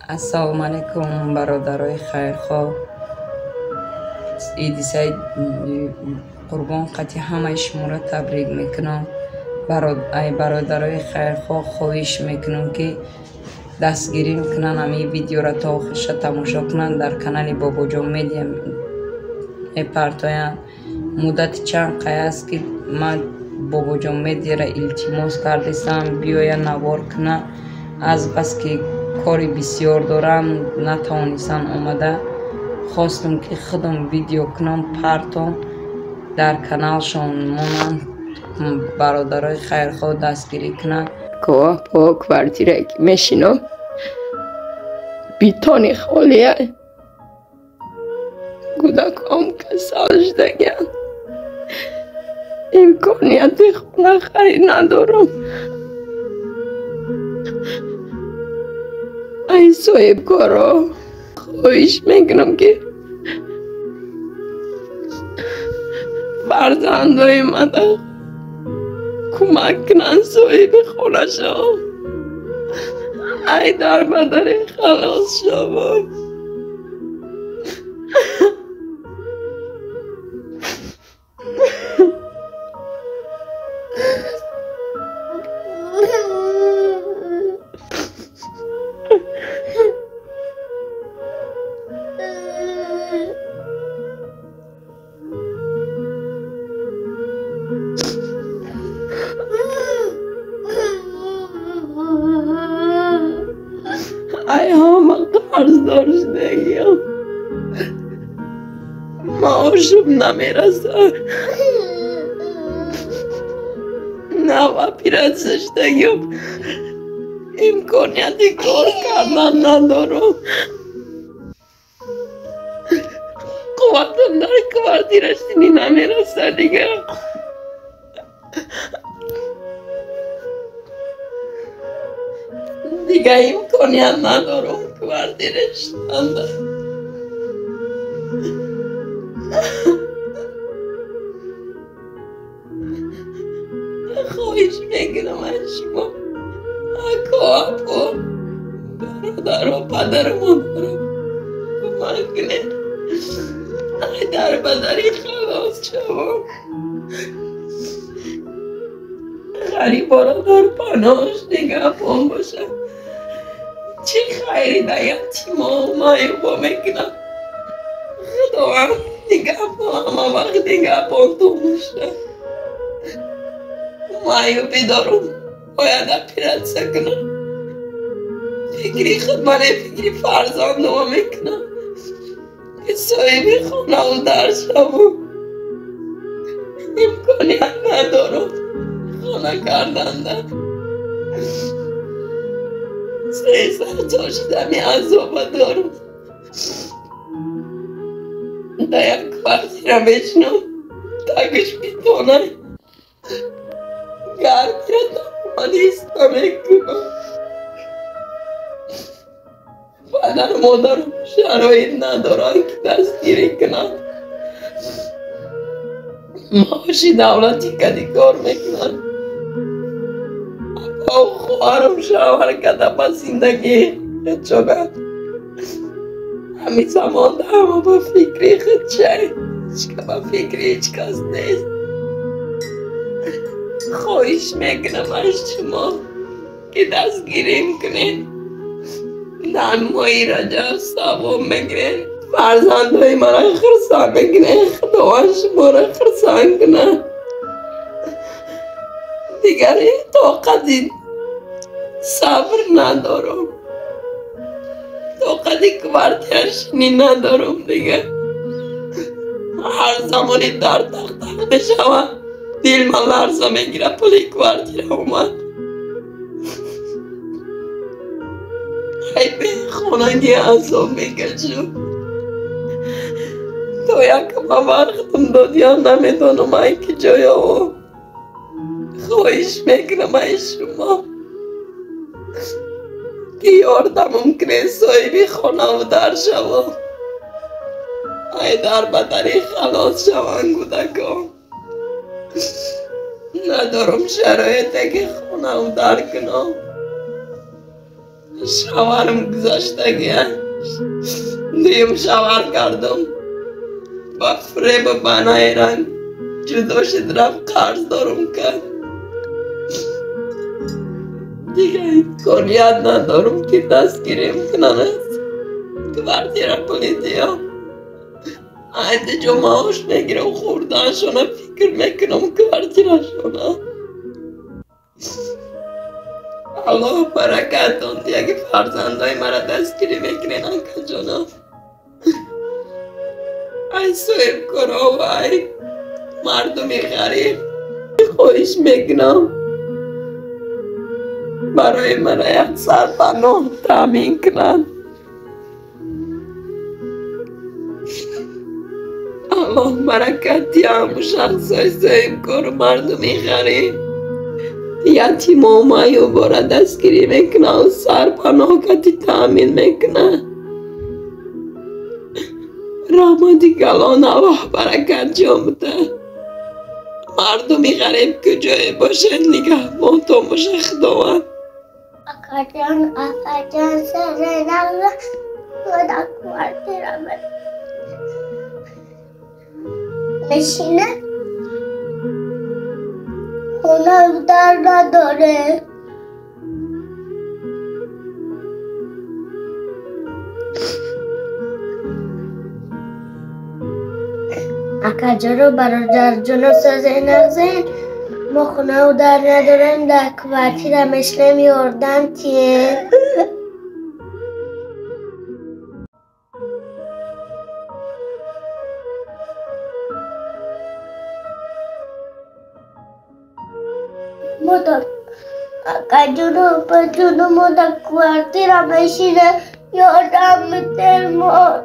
السلام علیکم برادرای خیرخواه. عید سعید قربان قطعی همه شما را تبریک میکنم. ای برادرای خیرخواه خواهش میکنم که دستگیری میکنن همین ویدیو را تا آخرش تماشا کنن. در کانال بابا جان میدیا میپرتاین. مدت چند قیه است که من بابا جان میدیا را التماس کردستم بیاین نوار کنه، از بس که کاری بسیار دارم نتوانستم آمده. خواستم که خودم ویدیو کنم پرتام در کانالشان مانند برادرای خیرخواه دستگیری کنن. که با کواردیره که میشینم بیتانی خالیه کودکام که سالشدگن امکانیت خونه خرید ندارم. ای صاحب کارا خواهش میکنم که فرزندای من کمک کنن صاحب خونه شو. ای در بدر خلاص شو. ای همه قرض داشتگیم معاشم نمیرسه، نه و پیرسشتگیم امکانیت کار کردن ندارم. قوتم در کواردیرشتینی نمیرسه دیگه. دیگه امکانیت ندارم کواردیرش ندارم. خواهش میکنم از شما اکا برادر و پدر و مادر کمک کنید. ای در بدری خلاص شما. غریبا را در پناهش نگه پان باشه. چه خیری در یتیما مایوبا میکنم. خداوند نگه پان همه وقت نگه پان تو باشه. مایوبی دارم باید پیرسه کنم. فکری خود فکری فرزندم میکنم که صاحب خونه و در شما. امکانیت ندارم خانه کردن در 300 داشتمی عذاب دارم. در یک کواردیره میشنم تکش بیتانه گرمیت آمانیستا میکنم. پدر و مادرم شرایط ندارن که دستگیری کنن. معاشی دولتی کدی کار میکنن. اپا و خواهرم شوهر کده با زندگی چگه همی زمان ده همه با فکری خود چه چکه با فکری هیچ کس نیست. خواهش میکنم از شما که دستگیریم کنین. نمایی رجب ثواب میگیرین. فرزندهای من را خرسان میکنه. خداوند شما را خرسان کنه. دیگر طاقتی صبر ندارم. طاقتی کواردیرشینی ندارم دیگه. هر زمانی در تخت بشوم دل من لرزه میگیره. پلی کواردیره اومد. ای به خانگی عذاب میکشم. تو یکم وقتم دادی یا نمیدانم ای که جای او. خواهش میکنم ای شما که یاردمم کنه صاحبی خانه و در شوم. ای در بدری خلاص شوم کودکام. ندارم شرایطی که خانه و در کنم. شوهرم گذاشتگی دیم شوهر کردم با فریب بنای رنگ جدا شد رفت قرض دارم کرد دیگه این کنیت ندارم که دستگیریم کنن است کورتیر پولیتیا عید جو معاش میگیرم خوردنشونه فکر میکنم کورتیرشونه الله برکتون دیگه فرزندای مرا دستگیری میکنین انکل جانا ای سویب کرو و ای مردمی غریب خوش میکنم برای من یک سرپناه تامین کنند الله برکتی همو شخصای سویب کرو مردمی غریب یتیم و مایو بارا دستگیری میکنه و سرپناه کتی تامین میکنه رحمتی کلان الله برکت جامده مردمی غریب کجای باشه نگه بانتون باشه خداوند Akan serenang ada kuartir amat. Mesinnya, ona udah dore. Akajaro barodar jono serenang zen. مخونه و در ندارم در کوارتیرمش نمیاردم که مادر اگه جونو با جونو مادر کوارتیرمش نمیاردم میتر ما